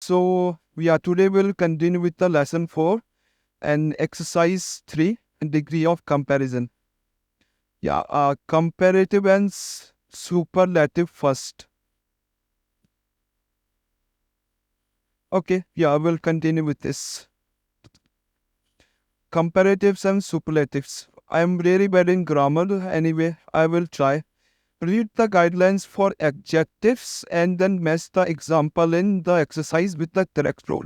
So, today we'll continue with the lesson 4 and exercise 3, degree of comparison. Comparative and superlative first. Okay, we'll continue with this. Comparatives and superlatives. I am really bad in grammar. Anyway, I will try. Read the guidelines for adjectives and then match the example in the exercise with the correct rule.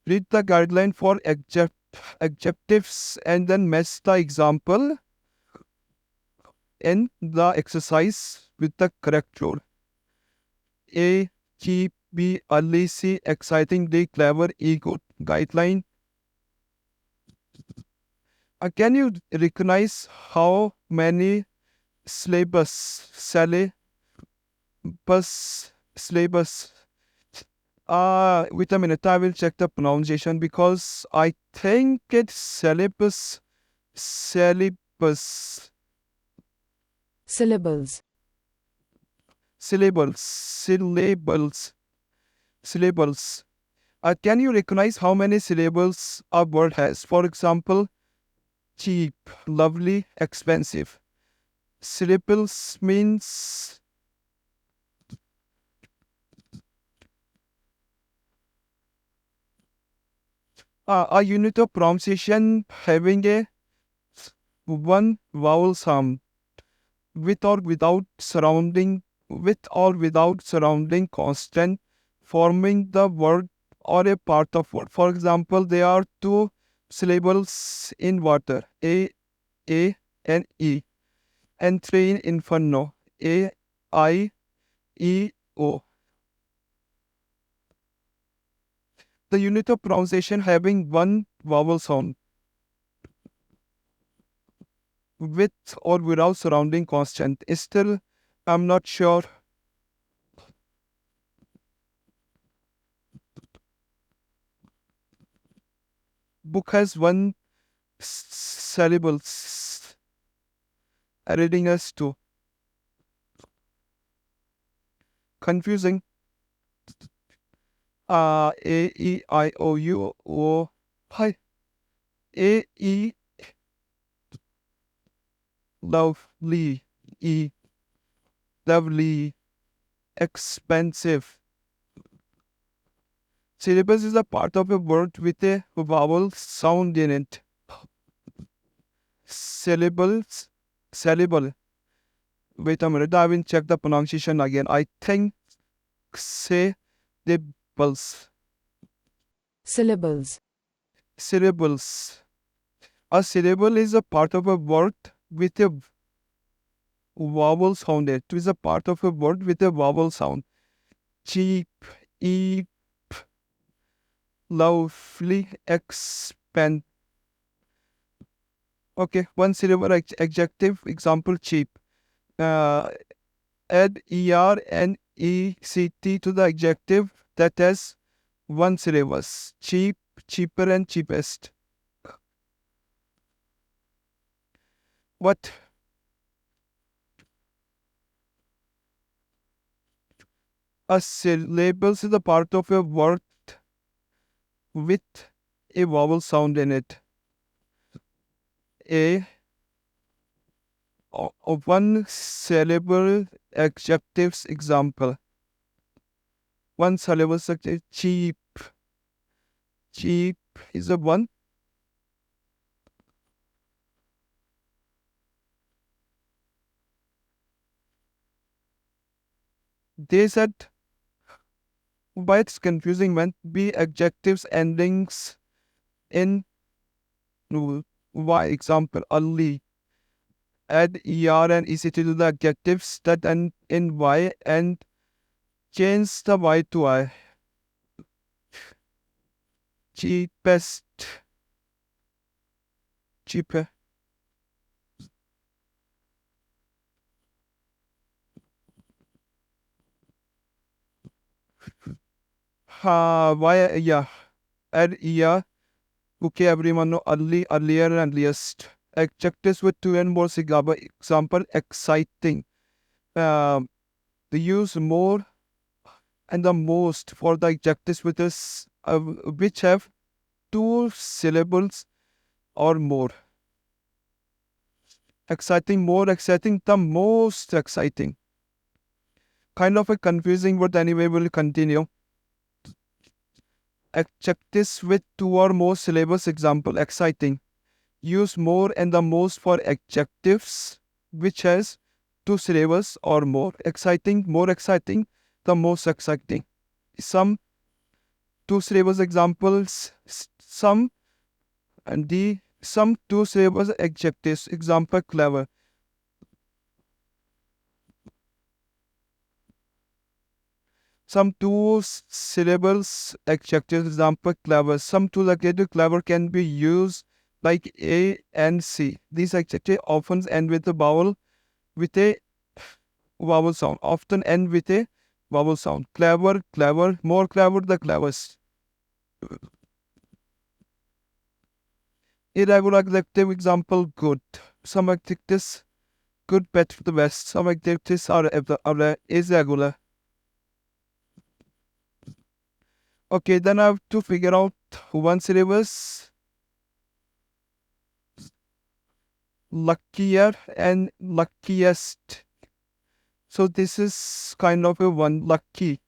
Read the guideline for adjectives and then match the example in the exercise with the correct rule. A, cheap, B, early, C, exciting, D, clever, E, good. Guideline. Can you recognize how many syllabus, syllabus? Wait a minute, I will check the pronunciation because I think it's syllabus, syllabus, Syllables. syllables, syllables, syllables. Can you recognize how many syllables a word has? For example, cheap, lovely, expensive. Syllables means a unit of pronunciation having a one vowel sound with or without surrounding constant forming the word or a part of word. For example, there are two syllables in water, A and E, and three in inferno, A, I, E, O. The unit of pronunciation having one vowel sound with or without surrounding constant. Still, I'm not sure. Book has one syllable, reading us to confusing. A E I O U O. Hi. A E lovely, E lovely, expensive. Syllabus is a part of a word with a vowel sound in it. Syllable. Wait a minute, I will check the pronunciation again. I think syllables. Syllables. Syllables. A syllable is a part of a word with a vowel sound. It is a part of a word with a vowel sound. Cheap, eep, lovely, expand. Okay, one syllable adjective. Example, cheap. Uh, Add er and ect to the adjective that has one syllable. Cheap, cheaper, and cheapest. What? A syllable is a part of a word with a vowel sound in it. A one syllable adjectives example. One syllable adjective cheap. Cheap is a one. They said why it's confusing when be adjectives endings in y. Example early. Add er and ect to the adjectives that end in y and change the y to I. Cheapest. Cheaper. Why? Add er. Okay, everyone know early, earlier, and earliest. Adjectives with two and more syllable. Example exciting. They use more and the most for the adjectives which have two syllables or more. Exciting, more exciting, the most exciting. Kind of a confusing, but anyway, we'll continue. Adjectives with two or more syllables. Example, exciting. Use more and the most for adjectives which has two syllables or more. Exciting, more exciting, the most exciting. Some two syllables examples, some and the some two syllables adjectives. Example, clever. Some two syllables adjectives. Example, clever. Some two adjectives clever can be used like A and C. These adjectives often end with a vowel sound. Often end with a vowel sound. Clever, clever, more clever, the cleverest. Irregular adjective example, good. Some adjectives good, better, the best. Some adjectives are irregular. Okay, then I have to figure out one syllabus. Luckier and luckiest. So this is kind of a one lucky.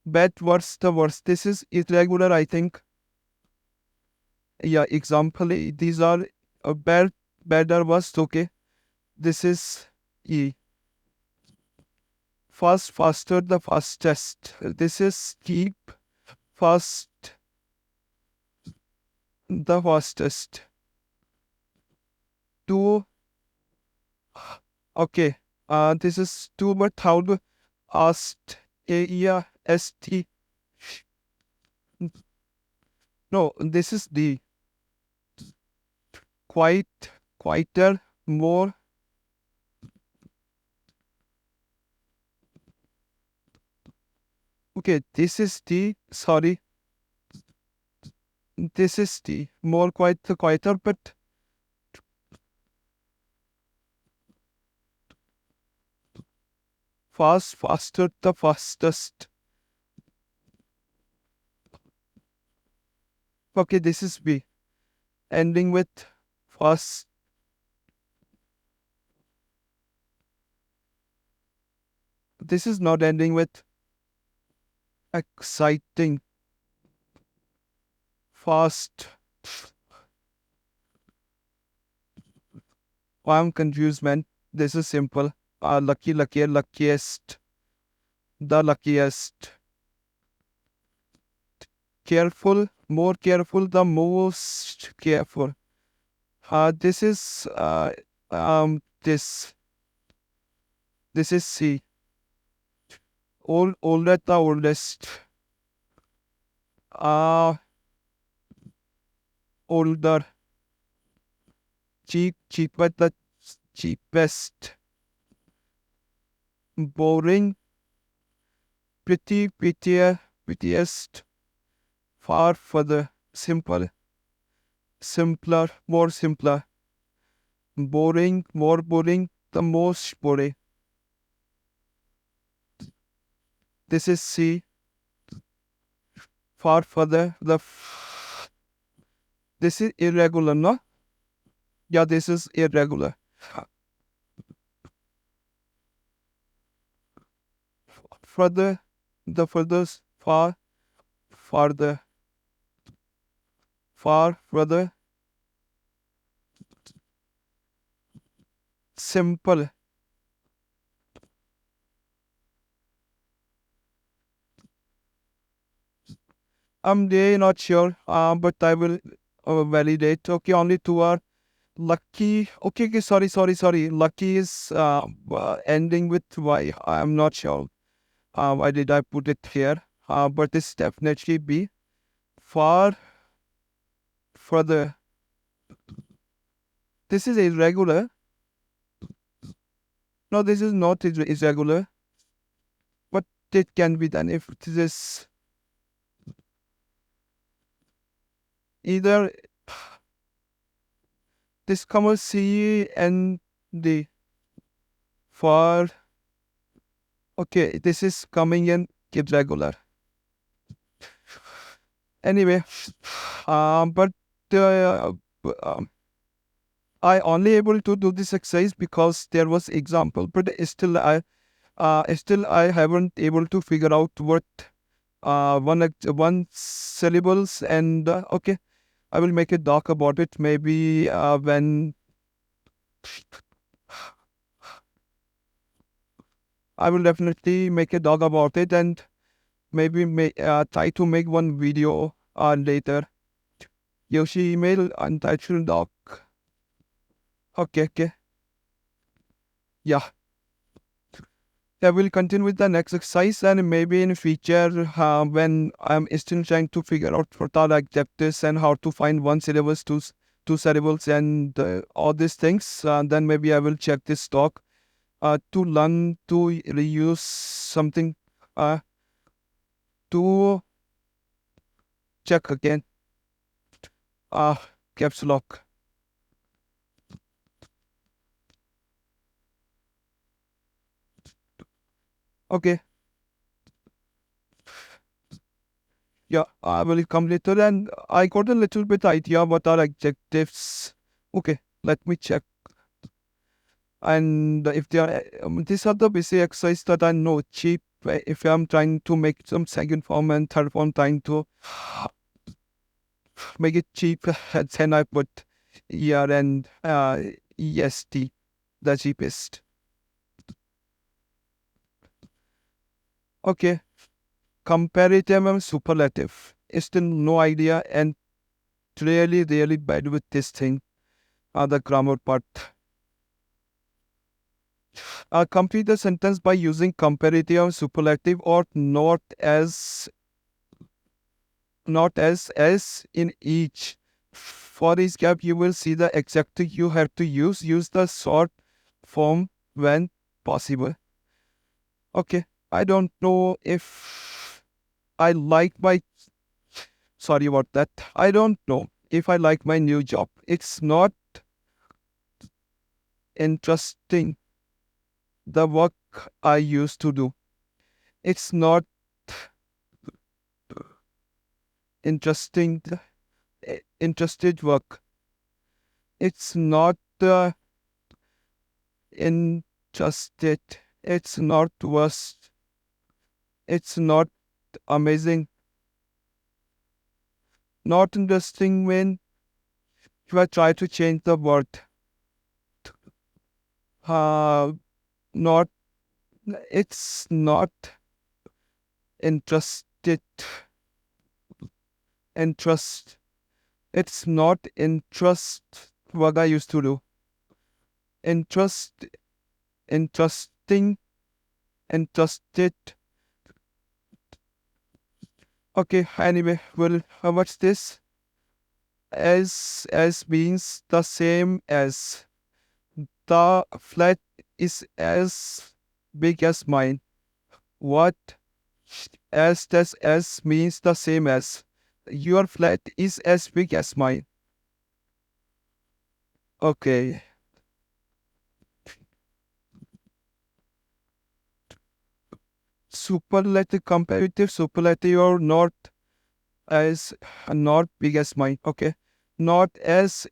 Bad, worst, the worst. This is irregular, I think. Yeah, example, these are bad, better, worst, okay. This is E. Fast, faster, the fastest. This is keep, fast, the fastest. Two, okay. This is two, but how to asked, A-E-R-S-T. No, this is D. Quite, quieter, more. Okay, this is D. Sorry, this is D. More quieter, but fast, faster, the fastest. Okay, this is B. Ending with fast. This is not ending with exciting. Fast. Oh, I'm confused, man. This is simple. Lucky, luckier, luckiest. The luckiest. Careful, more careful, the most careful. This is this is C. Older, the oldest. Older. Cheaper, the cheapest. Boring, prettiest. Far further, simple, simpler, more simpler. Boring, more boring, the most boring. This is C. Far further, this is irregular, no? Yeah, this is irregular. Further, the furthest, farther, far, further, simple. I'm really not sure, but I will validate. Okay, only two are lucky. Okay, sorry. Lucky is ending with Y. I'm not sure. Why did I put it here? But it's definitely B. Far, further. This is irregular. No, this is not irregular. But it can be done if this is either this covers C and D. Far, Okay, this is coming in irregular. Anyway, but uh, um, I only able to do this exercise because there was example, but still I haven't able to figure out what one syllables, and okay, I will make a doc about it maybe when I will definitely make a doc about it, and maybe try to make one video later. Yoshi email untitled doc. Okay, okay, yeah. I will continue with the next exercise, and maybe in future when I'm still trying to figure out what are the adjectives and how to find one syllables, two syllables, and all these things. Then maybe I will check this talk to learn to reuse something uh, to check again. Uh, Caps lock. Okay, yeah, I will come later, and I got a little bit idea what are adjectives. Okay, let me check. And if they are, these are the basic exercise that I know cheap. If I'm trying to make some second form and third form, trying to make it cheap, then I put ER and EST, the cheapest. Okay, comparative and superlative. Still no idea, and really bad with this thing. The grammar part. Complete the sentence by using comparative and superlative, or not as in each. For each gap, you will see the adjective you have to use. Use the short form when possible. Okay, I don't know if I like my. Sorry about that. I don't know if I like my new job. It's not interesting, the work I used to do. It's not interesting, interested work. It's not interested. It's not worst. It's not amazing. Not interesting when you are try to change the word. Uh, not. It's not interested. Interest. It's not interest. What I used to do. Interest. Interesting. Interested. Okay. Anyway, well, what's this? As means the same as. The flat is as big as mine. What? As does as means the same as. Your flat is as big as mine. Okay. Superlative, comparative superlative, or not as, not big as mine. Okay. Not as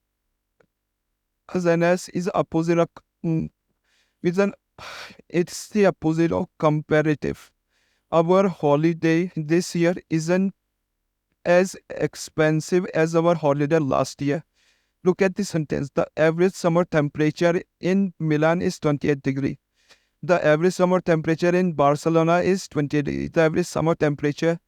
an as is opposite of, with an, it's the opposite of comparative. Our holiday this year isn't as expensive as our holiday last year. Look at the sentence. The average summer temperature in Milan is 28 degrees. The average summer temperature in Barcelona is 20 degrees. The average summer temperature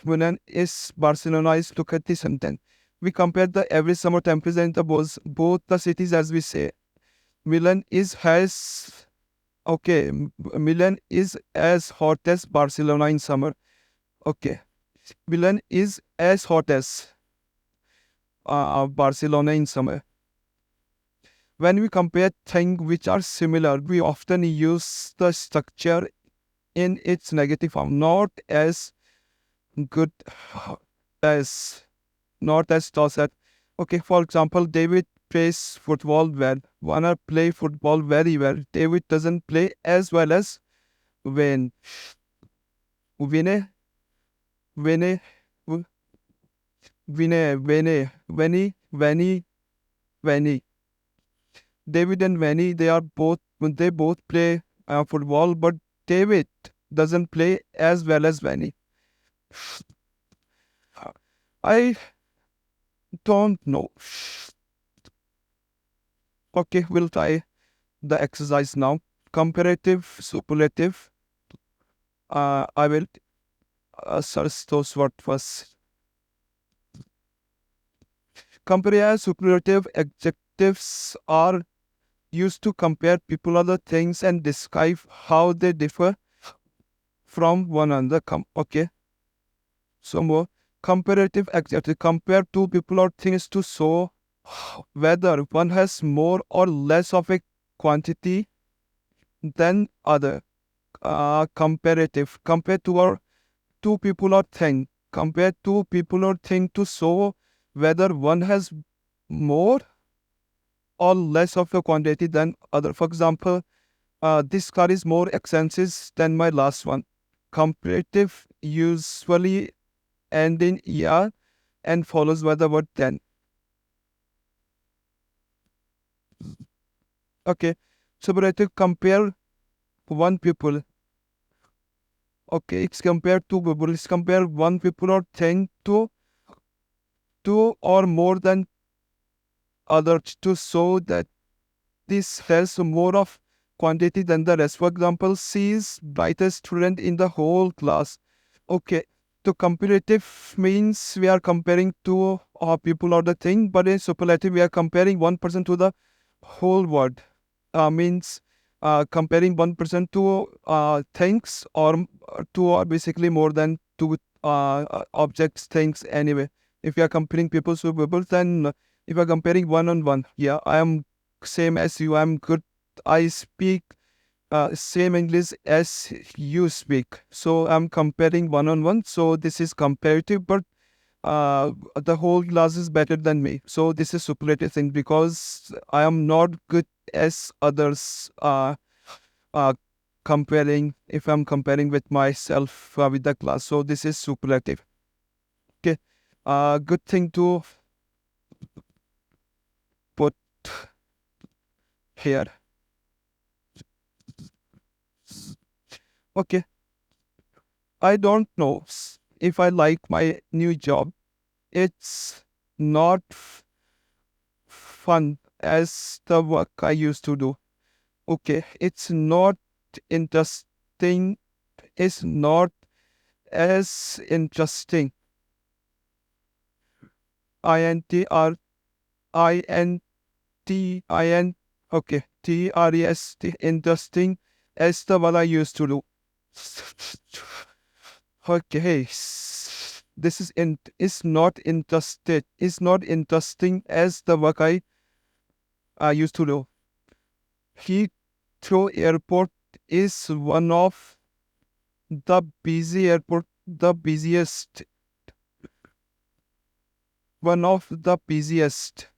Milan is Barcelona is, look at the sentence. We compare the average summer temperature in the both the cities, as we say. Milan is has okay. Milan is as hot as Barcelona in summer. Okay. Milan is as hot as Barcelona in summer. When we compare things which are similar, we often use the structure in its negative form, not as good as, not as Tosset. Okay, for example, David plays football well. Warner play football very well. David doesn't play as well as when, winne, winne, w- winne, winne, Winnie, Vanny, Vanny. David and Vanny, they both play football, but David doesn't play as well as Vanny. I don't know. Okay, we'll try the exercise now. Comparative, superlative. I will search those words first. Comparative, superlative adjectives are used to compare people, other things, and describe how they differ from one another. Okay, so more comparative adjective. Compare two people or things to show whether one has more or less of a quantity than other. Comparative. Compare two people or thing. Compare two people or thing to show whether one has more or less of a quantity than other. For example, this car is more expensive than my last one. Comparative usually end in er and follows by the word then. Okay, superlative compare one people. Okay, it's compare two people. It's compare one people or thing to two or more than others to show that this has more of quantity than the rest. For example, C is brightest student in the whole class. Okay, so comparative means we are comparing two people or the thing, but in superlative we are comparing one person to the whole world. Means comparing one person to things or two or basically more than two objects, things anyway. If you are comparing people to people, then if you are comparing one on one, yeah, I am same as you. I'm good. I speak same English as you speak. So I'm comparing one on one. So this is comparative, but the whole class is better than me. So this is superlative thing because I am not good as others. Uh, Comparing if I'm comparing with myself with the class. So this is superlative. Okay. Good thing to put here. Okay. I don't know if I like my new job. It's not fun as the work I used to do. Okay, it's not interesting. It's not as interesting. INTRINTIN. Okay, TREST. Interesting as the one I used to do. Okay, this is not interested. Is not interesting as the work I used to do. Heathrow Airport is one of the busy airport, the busiest, one of the busiest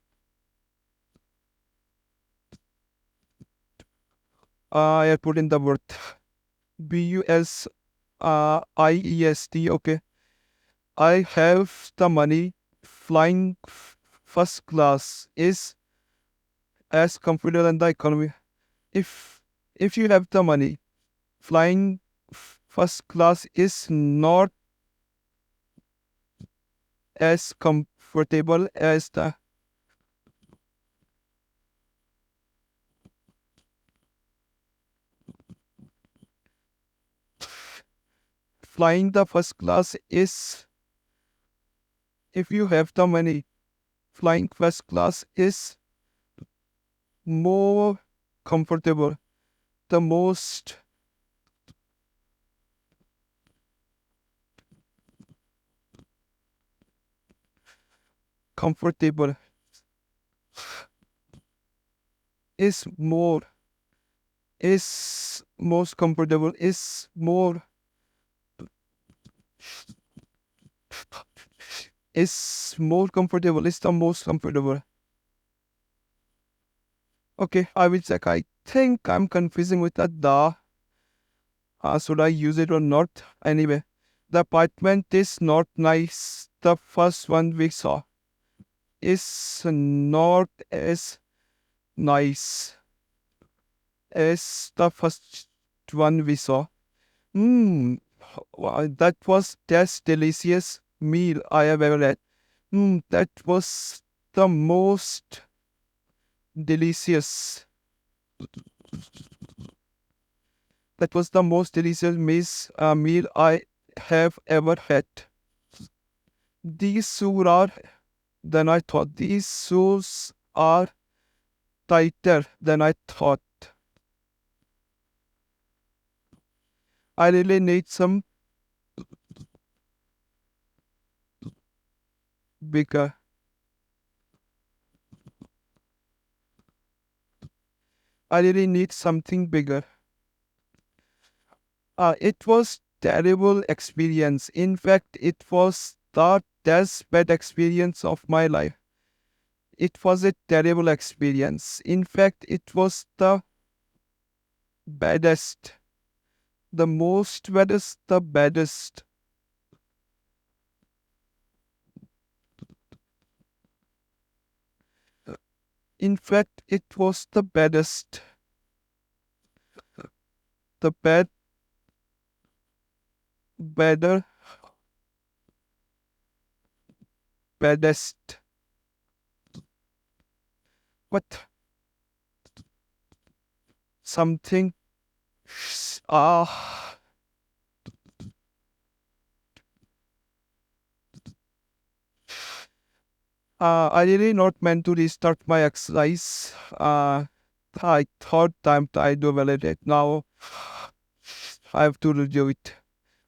airport in the world. BUSIEST. Okay, I have the money. Flying first class is as comfortable than the economy. If if you have the money, flying first class is not as comfortable as the flying the first class is if you have the money. Flying first class is more comfortable, the most comfortable is more is most comfortable is more comfortable is the most comfortable. Okay, I will check. I think I'm confusing with the Should I use it or not? Anyway, the apartment is not nice. The first one we saw is not as nice as the first one we saw. Mmm, wow, that was the delicious meal I have ever had. That was the most delicious. That was the most delicious meal I have ever had. These shoes are than I thought. These shoes are tighter than I thought. I really need some bigger. I really need something bigger. It was terrible experience. In fact, it was the best bad experience of my life. It was a terrible experience. In fact, it was the baddest, the most baddest, the baddest. In fact, it was the baddest, the better, baddest. What something? Ah, I really not meant to restart my exercise. I thought time I do validate. Now I have to redo it.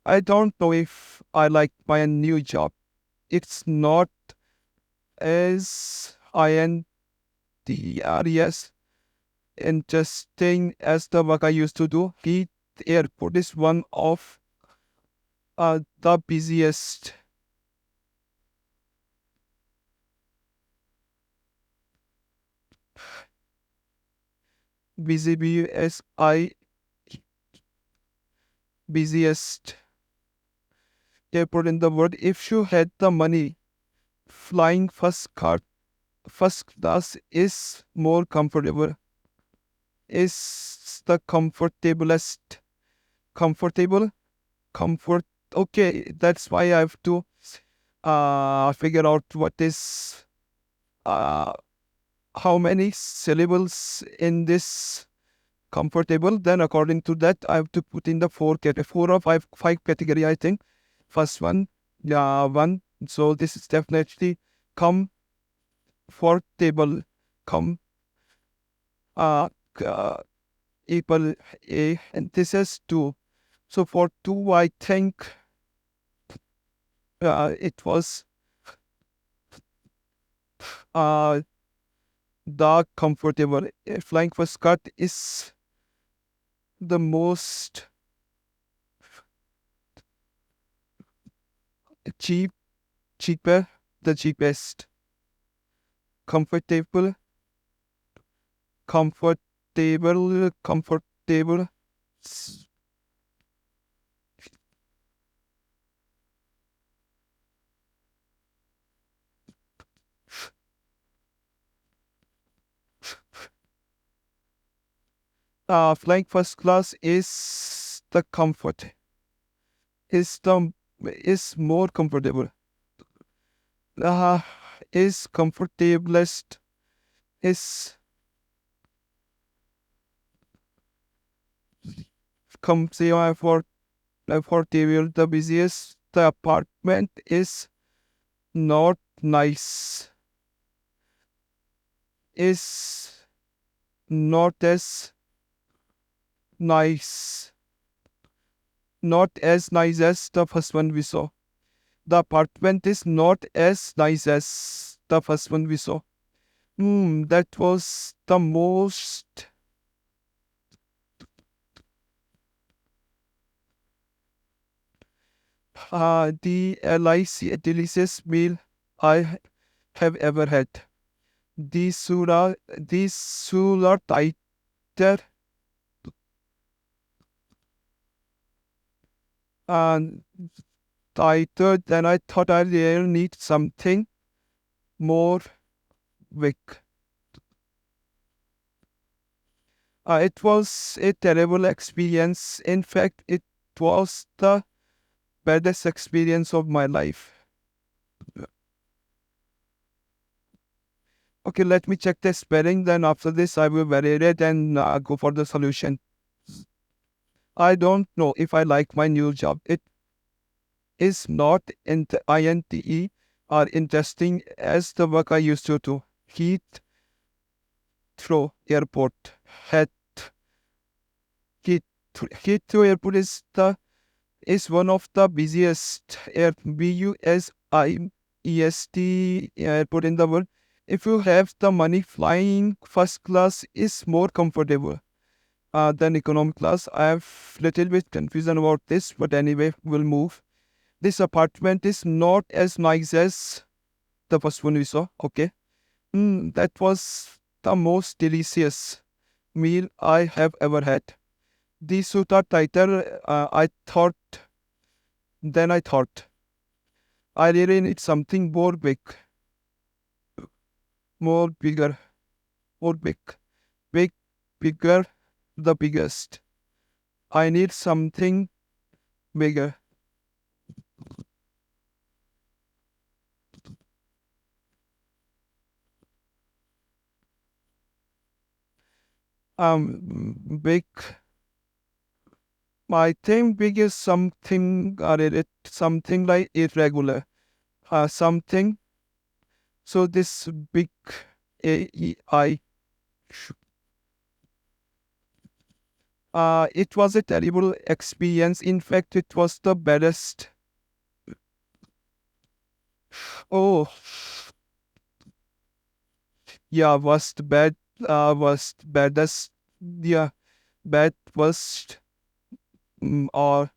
I don't know if I like my new job. It's not as INTRES interesting as the work I used to do. The airport is one of the busiest, busiest airport in the world. If you had the money, flying first class is more comfortable. Is the comfortablest, comfortable, comfort. Okay, that's why I have to figure out what is uh how many syllables in this comfortable. Then according to that, I have to put in the four or five category. I think first one, yeah, one. So this is definitely comfortable, com uh, uh equal a, and this is two. So for two, I think it was uh the comfortable. Flying first cut is the most cheap, cheaper, the cheapest, comfortable, comfortable. Flying first class is the comfort, is the is more comfortable. Uh, is comfortablest, is comfortable comfortable. The busiest, the apartment is not nice, is not as nice, not as nice as the first one we saw. The apartment is not as nice as the first one we saw. That was the most delicious meal I have ever had. These sura tighter and tighter than I thought. I really need something more big. It was a terrible experience. In fact, it was the baddest experience of my life. Okay, let me check the spelling. Then after this, I will validate it and go for the solution. I don't know if I like my new job. It is not INTE or interesting as the work I used to do. Heathrow Airport. Heath, Heathrow Airport is one of the busiest BUSIEST airport in the world. If you have the money, flying first class is more comfortable than economy class. I have little bit confusion about this, but anyway, we'll move. This apartment is not as nice as the first one we saw. Okay. That was the most delicious meal I have ever had. These suit are tighter. I thought. I really need something more bigger, more big, bigger, the biggest. I need something bigger. Big. I think big is something, something like irregular. Something. So this big AEI. It was a terrible experience. In fact, it was the baddest. Oh, yeah, worst, baddest, yeah, bad, worst, or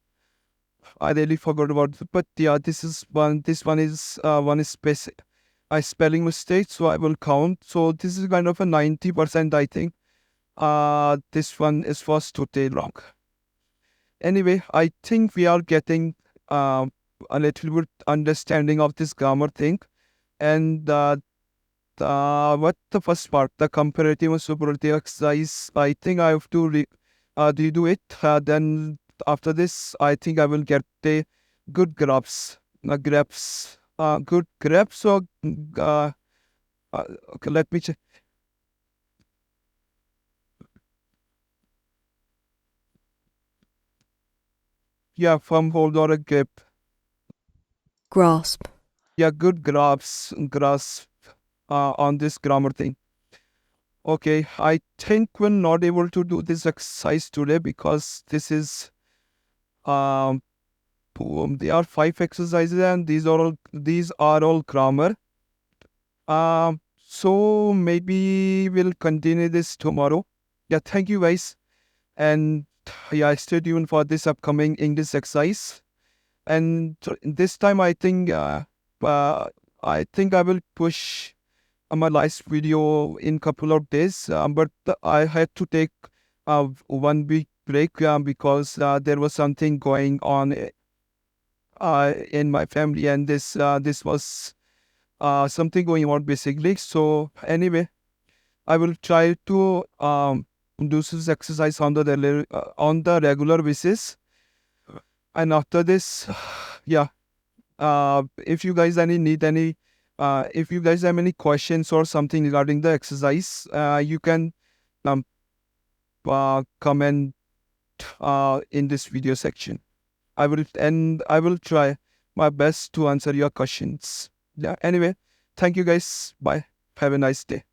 I really forgot about it. But yeah, this one is a spelling mistake, so I will count. So this is kind of a 90%, I think. This one was totally wrong. Anyway, I think we are getting a little bit understanding of this grammar thing. And what the first part, the comparative and superlative exercise, I think I have to redo it. Then after this, I think I will get a good good grabs. Or okay, let me check. Yeah, firm hold or a grip. Grasp. Yeah, good grasp on this grammar thing. Okay, I think we're not able to do this exercise today because this is um there are 5 exercises and these are all grammar. So maybe we'll continue this tomorrow. Yeah, thank you guys, and yeah, stay tuned for this upcoming English exercise. And this time, uh, I think I will push my last video in couple of days. But I had to take 1 week break because there was something going on in my family, and this was something going on basically. So anyway, I will try to do this exercise on the regular basis. And after this, yeah. If you guys if you guys have any questions or something regarding the exercise, you can um comment in this video section. I will try my best to answer your questions. Yeah. Anyway, thank you guys. Bye. Have a nice day.